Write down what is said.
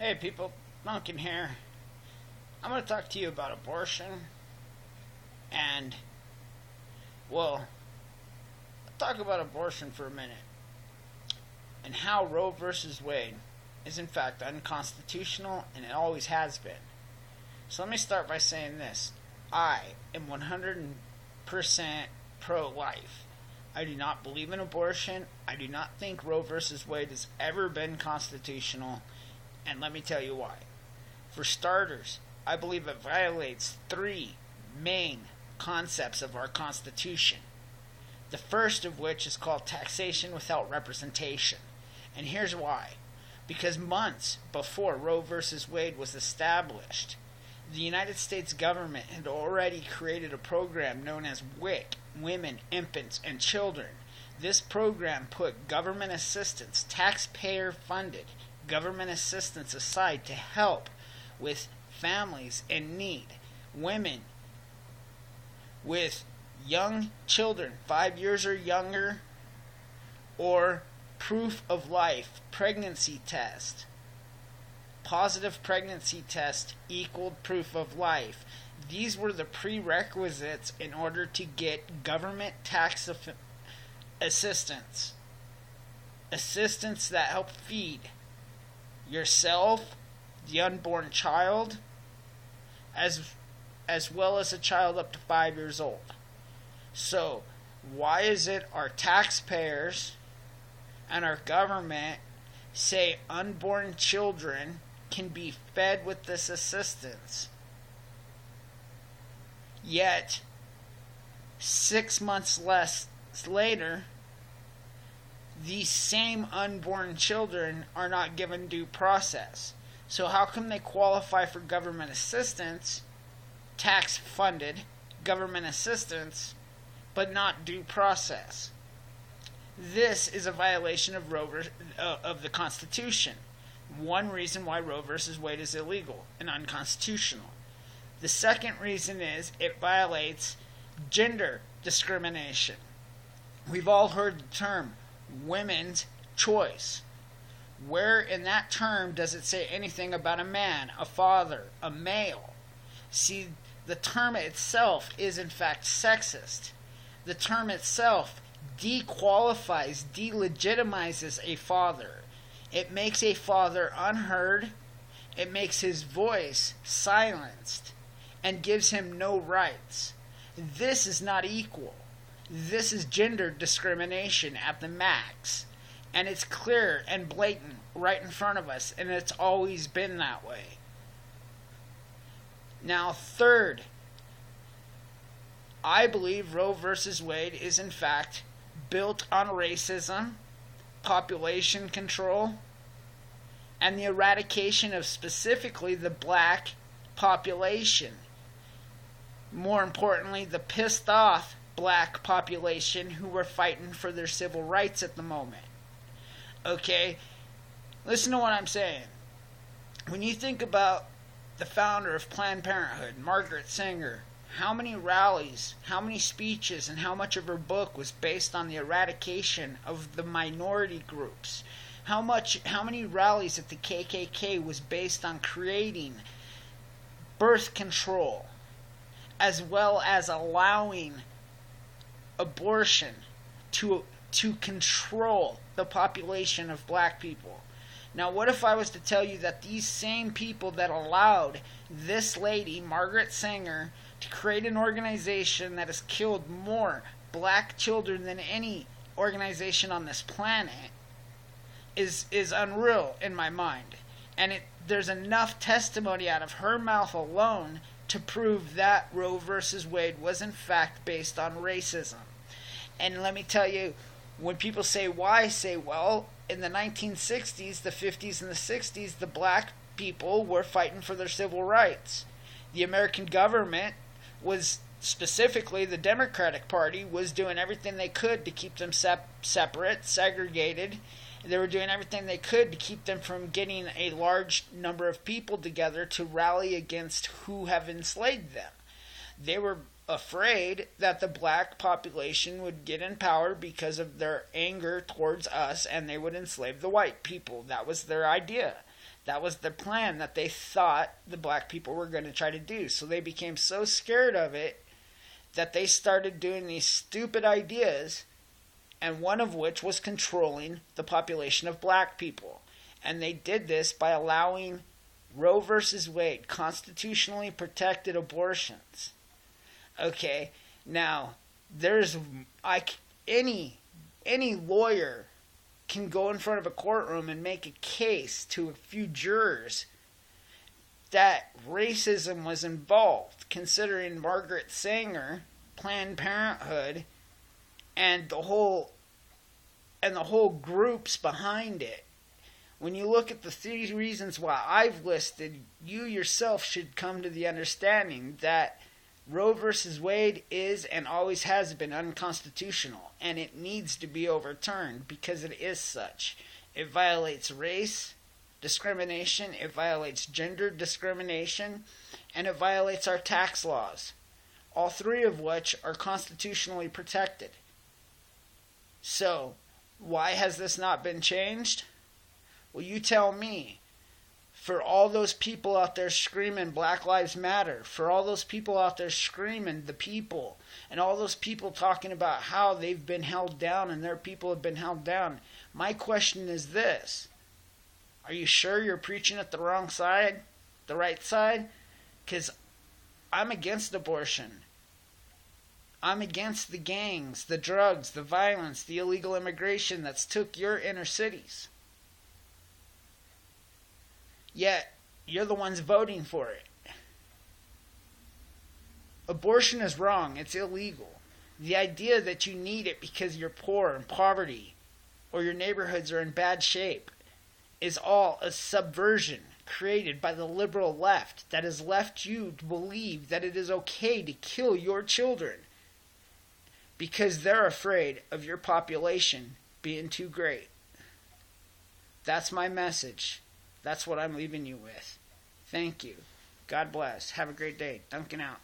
Hey people, Duncan here. I'm going to talk to you about abortion and, well, talk about abortion for a minute and how Roe versus Wade is in fact unconstitutional and it always has been. So let me start by saying this. I am 100% pro-life. I do not believe in abortion. I do not think Roe versus Wade has ever been constitutional, and let me tell you why. For starters, I believe it violates three main concepts of our Constitution. The first of which is called taxation without representation. And here's why. Because months before Roe versus Wade was established, the United States government had already created a program known as WIC, Women, Infants, and Children. This program put government assistance, taxpayer funded government assistance aside to help with families in need, women with young children, 5 years or younger, or proof of life, pregnancy test. Positive pregnancy test equaled proof of life. These were the prerequisites in order to get government tax assistance. Assistance that helped feed yourself, the unborn child, as well as a child up to 5 years old. So, why is it our taxpayers and our government say unborn children can be fed with this assistance? Yet, 6 months later, these same unborn children are not given due process. So how come they qualify for government assistance, tax-funded government assistance, but not due process? This is a violation of of the Constitution. One reason why Roe versus Wade is illegal and unconstitutional. The second reason is it violates gender discrimination. We've all heard the term women's choice. Where in that term does it say anything about a man, a father, a male? See, the term itself is in fact sexist. The term itself dequalifies, delegitimizes a father. It makes a father unheard. It makes his voice silenced and gives him no rights. This is not equal. This is gender discrimination at the max. And it's clear and blatant right in front of us, and it's always been that way. Now, third, I believe Roe versus Wade is in fact built on racism, population control, and the eradication of specifically the black population. More importantly, the pissed off black population who were fighting for their civil rights at the moment. Okay? Listen to what I'm saying. When you think about the founder of Planned Parenthood, Margaret Sanger, how many rallies, how many speeches, and how much of her book was based on the eradication of the minority groups? How many rallies at the KKK was based on creating birth control, as well as allowing abortion to control the population of black people? Now, what if I was to tell you that these same people that allowed this lady, Margaret Sanger, to create an organization that has killed more black children than any organization on this planet is unreal in my mind. And there's enough testimony out of her mouth alone to prove that Roe versus Wade was in fact based on racism. And let me tell you, when people say why, I say, well, in the 1960s, the 50s, and the 60s, the black people were fighting for their civil rights. The American government was, specifically the Democratic Party, was doing everything they could to keep them separate, segregated. They were doing everything they could to keep them from getting a large number of people together to rally against who have enslaved them. They were afraid that the black population would get in power because of their anger towards us and they would enslave the white people. That was their idea. That was the plan that they thought the black people were going to try to do. So they became so scared of it that they started doing these stupid ideas, and one of which was controlling the population of black people. And they did this by allowing Roe versus Wade, constitutionally protected abortions. Okay, now any lawyer can go in front of a courtroom and make a case to a few jurors that racism was involved, considering Margaret Sanger, Planned Parenthood, and the whole groups behind it. When you look at the 3 reasons why I've listed, you yourself should come to the understanding that Roe versus Wade is and always has been unconstitutional, and it needs to be overturned because it is such. It violates race discrimination, it violates gender discrimination, and it violates our tax laws, all 3 of which are constitutionally protected. So, why has this not been changed? Well, you tell me. For all those people out there screaming Black Lives Matter, for all those people out there screaming the people, and all those people talking about how they've been held down and their people have been held down, my question is this: are you sure you're preaching at the wrong side, the right side? Because I'm against abortion. I'm against the gangs, the drugs, the violence, the illegal immigration that's took your inner cities. Yet, you're the ones voting for it. Abortion is wrong. It's illegal. The idea that you need it because you're poor and poverty, or your neighborhoods are in bad shape, is all a subversion created by the liberal left that has left you to believe that it is okay to kill your children because they're afraid of your population being too great. That's my message. That's what I'm leaving you with. Thank you. God bless. Have a great day. Duncan out.